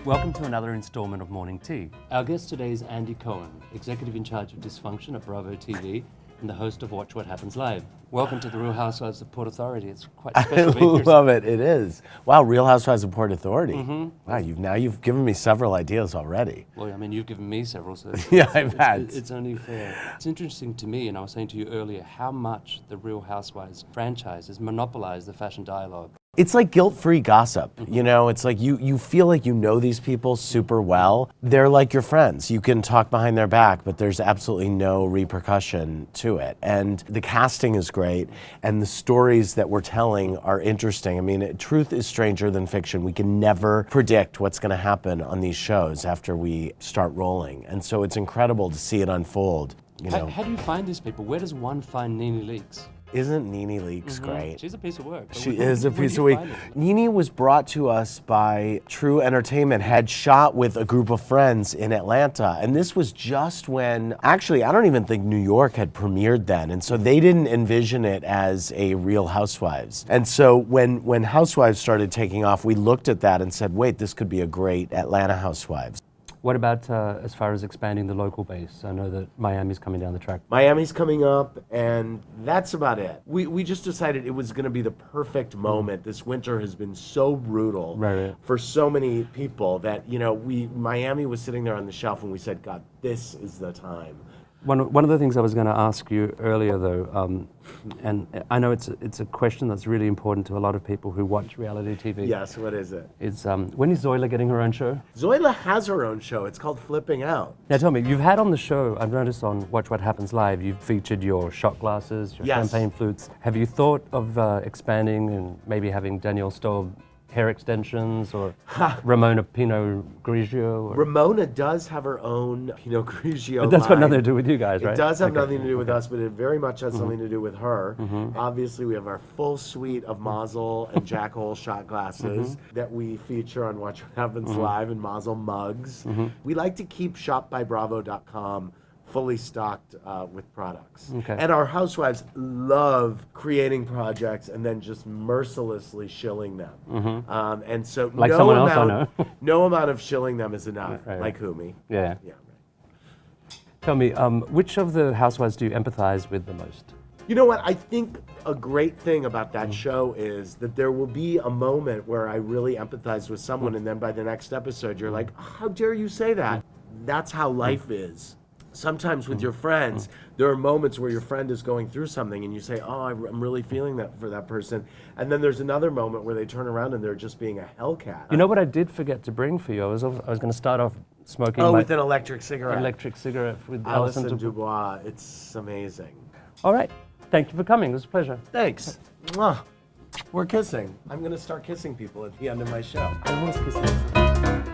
Welcome to another installment of Morning Tea. Our guest today is Andy Cohen, executive in charge of Dysfunction at Bravo TV and the host of Watch What Happens Live. Welcome to the Real Housewives of Port Authority. It's quite special. I love it. It is. Wow, Real Housewives of Port Authority. Mm-hmm. Wow, you've given me several ideas already. Well, I mean, you've given me several, so Yeah, I've had. It's only fair. It's interesting to me, and I was saying to you earlier, how much the Real Housewives franchise has monopolized the fashion dialogue. It's like guilt-free gossip, you know? It's like you feel like you know these people super well. They're like your friends. You can talk behind their back, but there's absolutely no repercussion to it. And the casting is great, and the stories that we're telling are interesting. I mean, truth is stranger than fiction. We can never predict what's gonna happen on these shows after we start rolling. And so it's incredible to see it unfold, you know? How do you find these people? Where does one find Nene Leakes? Isn't Nene Leakes great? She's a piece of work. She is a piece of work. Nene was brought to us by True Entertainment, had shot with a group of friends in Atlanta. And this was just when, actually, I don't even think New York had premiered then. And so they didn't envision it as a Real Housewives. And so when Housewives started taking off, we looked at that and said, wait, this could be a great Atlanta Housewives. What about as far as expanding the local base? I know that Miami's coming down the track. Miami's coming up, and that's about it. We just decided it was going to be the perfect moment. This winter has been so brutal for so many people that, you know, Miami was sitting there on the shelf, and we said, God, this is the time. One of the things I was going to ask you earlier, though, and I know it's a question that's really important to a lot of people who watch reality TV. Yes, what is it? It's when is Zoila getting her own show? Zoila has her own show. It's called Flipping Out. Now tell me, you've had on the show, I've noticed on Watch What Happens Live, you've featured your shot glasses, your champagne flutes. Have you thought of expanding and maybe having Danielle Stowe hair extensions, or Ramona Pinot Grigio? Or... Ramona does have her own Pinot Grigio But that's got line. nothing to do with you guys, right? It does have nothing to do with us, but it very much has something to do with her. Obviously, we have our full suite of Mazel and Jack Hole shot glasses that we feature on Watch What Happens Live, and Mazel mugs. We like to keep shopbybravo.com fully stocked with products. And our housewives love creating projects and then just mercilessly shilling them. And so like someone else I know. no amount of shilling them is enough, like Humi. Yeah. Tell me, which of the housewives do you empathize with the most? You know what, I think a great thing about that show is that there will be a moment where I really empathize with someone, and then by the next episode you're like, how dare you say that? That's how life is. Sometimes with your friends, there are moments where your friend is going through something and you say, oh, I'm really feeling that for that person. And then there's another moment where they turn around and they're just being a hellcat. You know what I did forget to bring for you? I was going to start off smoking with an electric cigarette. Electric cigarette with Alison Dubois. It's amazing. All right. Thank you for coming. It was a pleasure. Thanks. Mwah. We're kissing. I'm going to start kissing people at the end of my show. I was kissing.